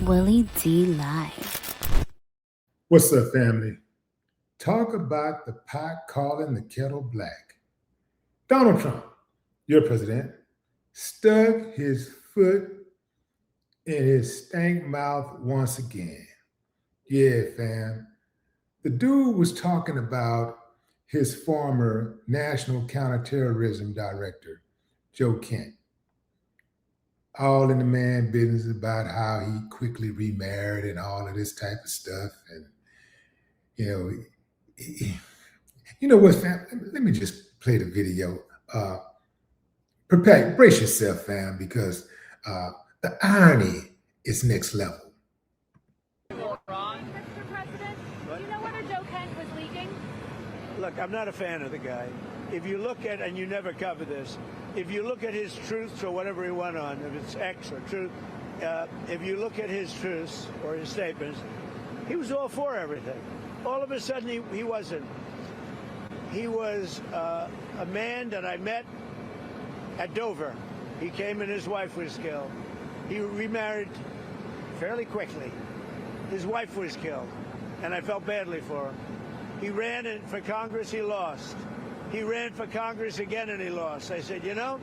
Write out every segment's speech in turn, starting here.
Willie D live. What's up, family? Talk about the pot calling the kettle black. Donald Trump, your president, stuck his foot in his stank mouth once again. Yeah, fam. The dude was talking about his former National Counterterrorism Director, Joe Kent, all in the man business about how he quickly remarried and all of this type of stuff. And, you know, you know what, fam? Let me just play the video. Brace yourself, fam, because the irony is next level. Mr. President, do you know whether Joe Kent was leaking? Look, I'm not a fan of the guy. If you look at, and you never cover this, if you look at his truths or whatever he went on, if it's X or truth, if you look at his truths or his statements, he was all for everything. All of a sudden, he wasn't. He was a man that I met at Dover. He came and his wife was killed. He remarried fairly quickly. His wife was killed, and I felt badly for him. He ran for Congress, he lost. He ran for Congress again, and he lost. I said, you know,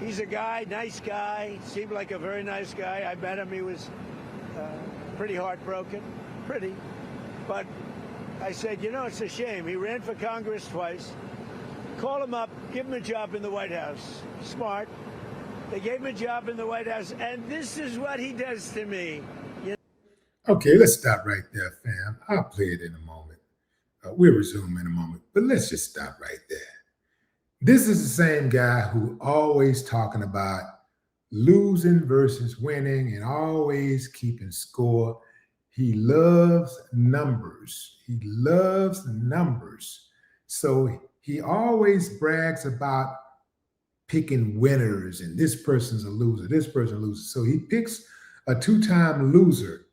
he's a guy, nice guy, seemed like a very nice guy. I met him, he was pretty heartbroken, but I said, you know, it's a shame. He ran for Congress twice. Call him up, give him a job in the White House. Smart. They gave him a job in the White House, and this is what he does to me. Okay, let's stop right there, fam. I'll play it in a moment. We'll resume in a moment, but let's just stop right there. This is the same guy who always talking about losing versus winning and always keeping score. He loves numbers. He loves numbers. So he always brags about picking winners, and this person's a loser, this person loses. So he picks a two-time loser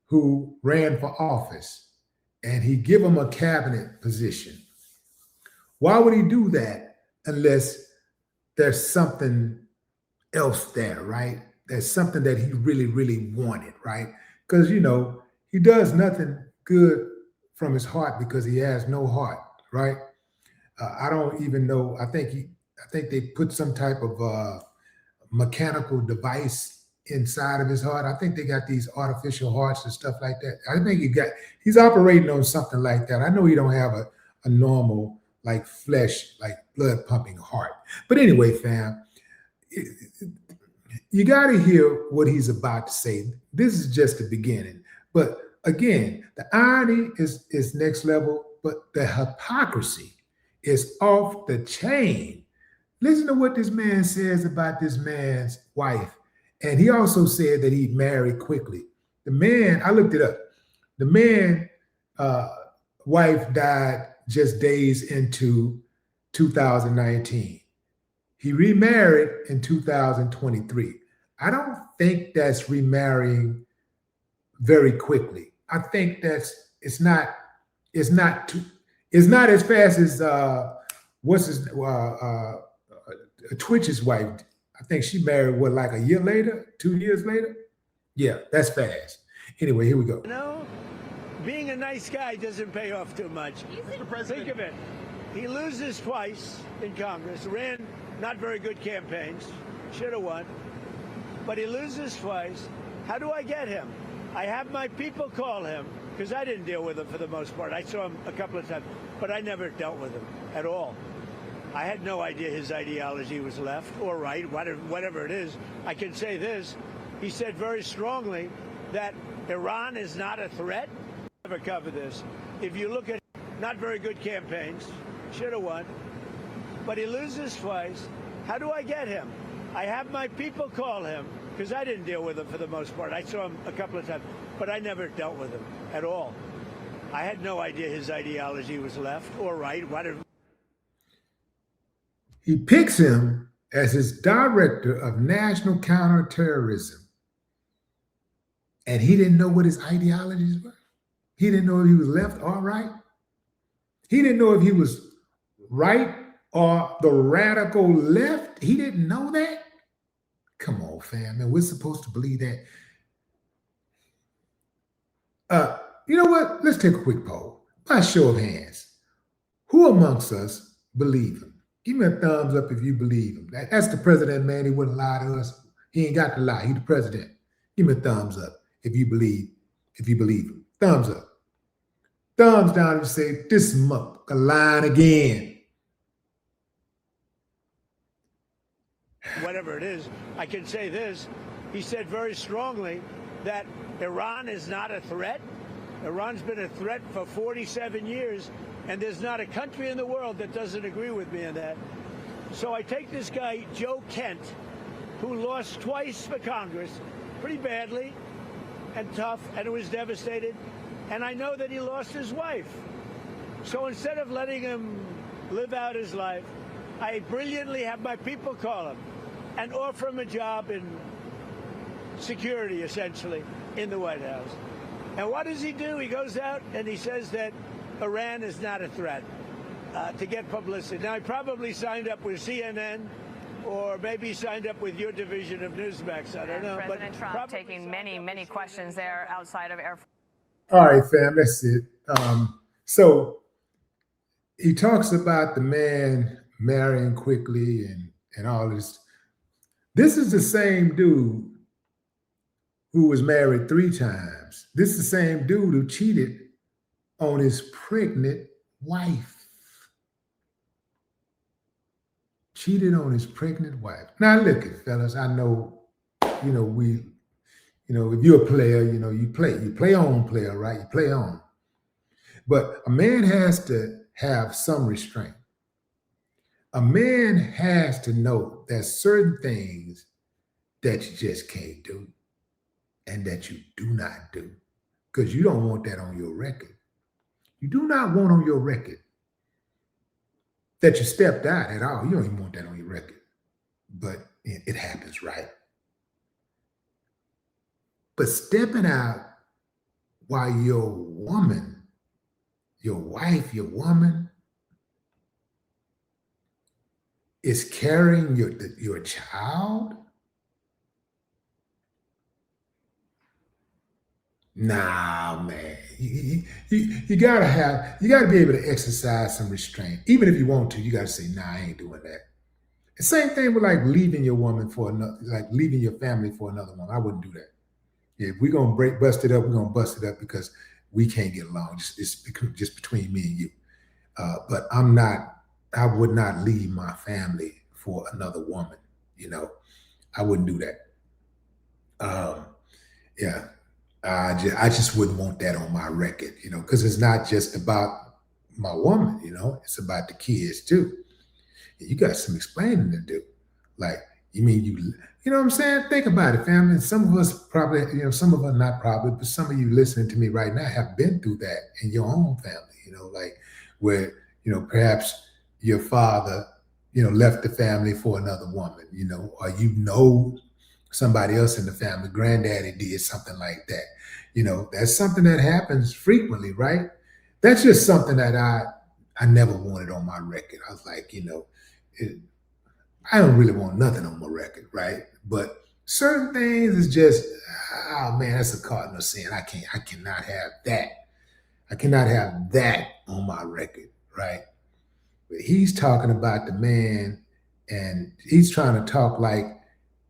who ran for office, and he give him a cabinet position. Why would he do that unless there's something else there, right? There's something that he really, really wanted, right? Because, you know, he does nothing good from his heart because he has no heart, right? I don't even know. I think they put some type of mechanical device inside of his heart. I think they got these artificial hearts and stuff like that. I think he's operating on something like that. I know he don't have a normal, like flesh, like blood pumping heart. But anyway, fam, you got to hear what he's about to say. This is just the beginning. But again, the irony is next level, but the hypocrisy is off the chain. Listen to what this man says about this man's wife. And he also said that he married quickly. The man, I looked it up. The man, wife died just days into 2019. He remarried in 2023. I don't think that's remarrying very quickly. I think it's not as fast as Twitch's wife. I think she married, what, like a year later, 2 years later? Yeah, that's fast. Anyway, here we go. You know, being a nice guy doesn't pay off too much. Mr. Think of it. He loses twice in Congress, ran not very good campaigns, should have won, but he loses twice. How do I get him? I have my people call him, because I didn't deal with him for the most part. I saw him a couple of times, but I never dealt with him at all. I had no idea his ideology was left or right, whatever it is. I can say this. He said very strongly that Iran is not a threat. Never cover this. If you look at not very good campaigns, should have won, but he loses twice. How do I get him? I have my people call him, because I didn't deal with him for the most part. I saw him a couple of times, but I never dealt with him at all. I had no idea his ideology was left or right, whatever. He picks him as his director of national counterterrorism. And he didn't know what his ideologies were. He didn't know if he was left or right. He didn't know if he was right or the radical left. He didn't know that. Come on, fam. And we're supposed to believe that. You know what? Let's take a quick poll. By show of hands, who amongst us believe him? Give me a thumbs up if you believe him. That's the president, man. He wouldn't lie to us. He ain't got to lie. He's the president. Give me a thumbs up if you believe him. Thumbs up. Thumbs down if you say, this motherfucker lying again. Whatever it is, I can say this. He said very strongly that Iran is not a threat. Iran's been a threat for 47 years, and there's not a country in the world that doesn't agree with me on that. So I take this guy, Joe Kent, who lost twice for Congress, pretty badly and tough, and was devastated. And I know that he lost his wife. So instead of letting him live out his life, I brilliantly have my people call him and offer him a job in security, essentially, in the White House. And what does he do? He goes out and he says that Iran is not a threat to get publicity. Now, he probably signed up with CNN, or maybe he signed up with your division of Newsmax. I don't know. President Trump taking many questions there outside of Air Force. All right, fam, that's it. So he talks about the man marrying quickly and all this. This is the same dude who was married 3 times. This is the same dude who cheated on his pregnant wife. Cheated on his pregnant wife. Now look it, fellas, I know, if you're a player, you play on player, right? You play on. But a man has to have some restraint. A man has to know there's certain things that you just can't do and that you do not do, because you don't want that on your record. You do not want on your record that you stepped out at all. You don't even want that on your record, but it happens, right? But stepping out while your woman, your wife, your woman is carrying your child? Nah, man. You gotta be able to exercise some restraint. Even if you want to, you gotta say, nah, I ain't doing that. The same thing with like leaving your woman for another, like leaving your family for another woman. I wouldn't do that. If we're gonna bust it up, we're gonna bust it up because we can't get along. Just between me and you. But I would not leave my family for another woman. I wouldn't do that. Yeah. I just wouldn't want that on my record, because it's not just about my woman, it's about the kids too. And you got some explaining to do. Like, you mean you know what I'm saying? Think about it, family. Some of us probably, some of us not probably, but some of you listening to me right now have been through that in your own family, like where, perhaps your father, left the family for another woman, or somebody else in the family, granddaddy did something like that. That's something that happens frequently, right? That's just something that I never wanted on my record. I was like, I don't really want nothing on my record, right? But certain things is just, oh man, that's a cardinal sin. I cannot have that. I cannot have that on my record, right? But he's talking about the man, and he's trying to talk like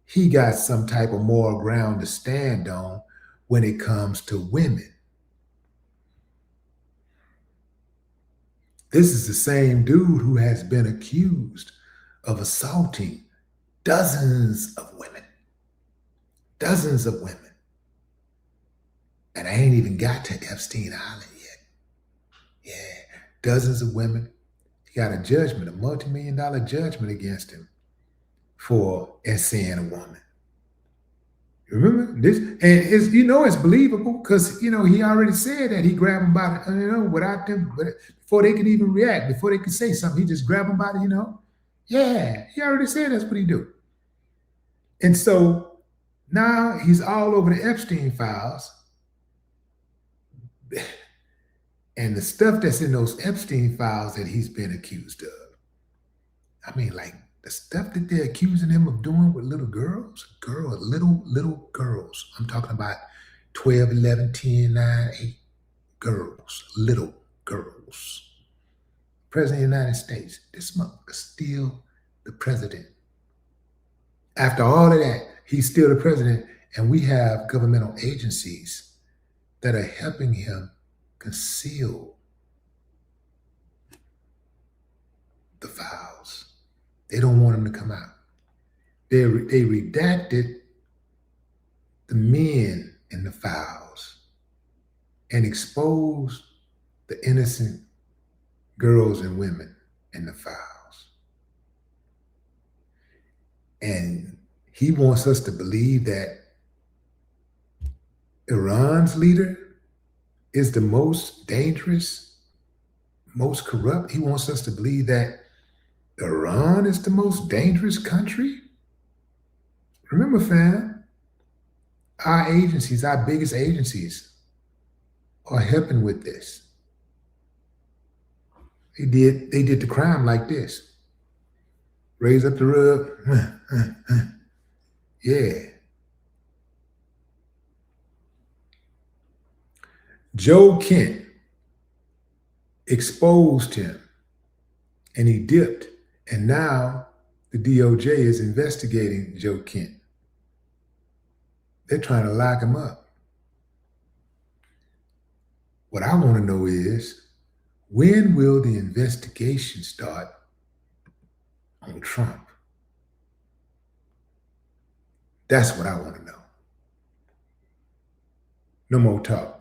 he got some type of moral ground to stand on when it comes to women. This is the same dude who has been accused of assaulting dozens of women. Dozens of women. And I ain't even got to Epstein Island yet. Yeah, dozens of women. He got a judgment, a multi-million-dollar judgment against him for seeing a woman. Remember this? And it's believable because, he already said that he grabbed them by the, without them, but before they could even react, before they could say something, he just grabbed them by the, Yeah, he already said that's what he do. And so now he's all over the Epstein files. And the stuff that's in those Epstein files that he's been accused of. I mean, like the stuff that they're accusing him of doing with little girls, little girls. I'm talking about 12, 11, 10, 9, 8 girls, little girls. President of the United States, this motherfucker is still the president. After all of that, he's still the president, and we have governmental agencies that are helping him conceal the files. They don't want them to come out. They redacted the men in the files and exposed the innocent girls and women in the files. And he wants us to believe that Iran's leader is the most dangerous, most corrupt. He wants us to believe that Iran is the most dangerous country. Remember, fam, our agencies, our biggest agencies, are helping with this. They did the crime like this. Raise up the rug. Yeah. Joe Kent exposed him and he dipped. And now the DOJ is investigating Joe Kent. They're trying to lock him up. What I want to know is, when will the investigation start on Trump? That's what I want to know. No more talk.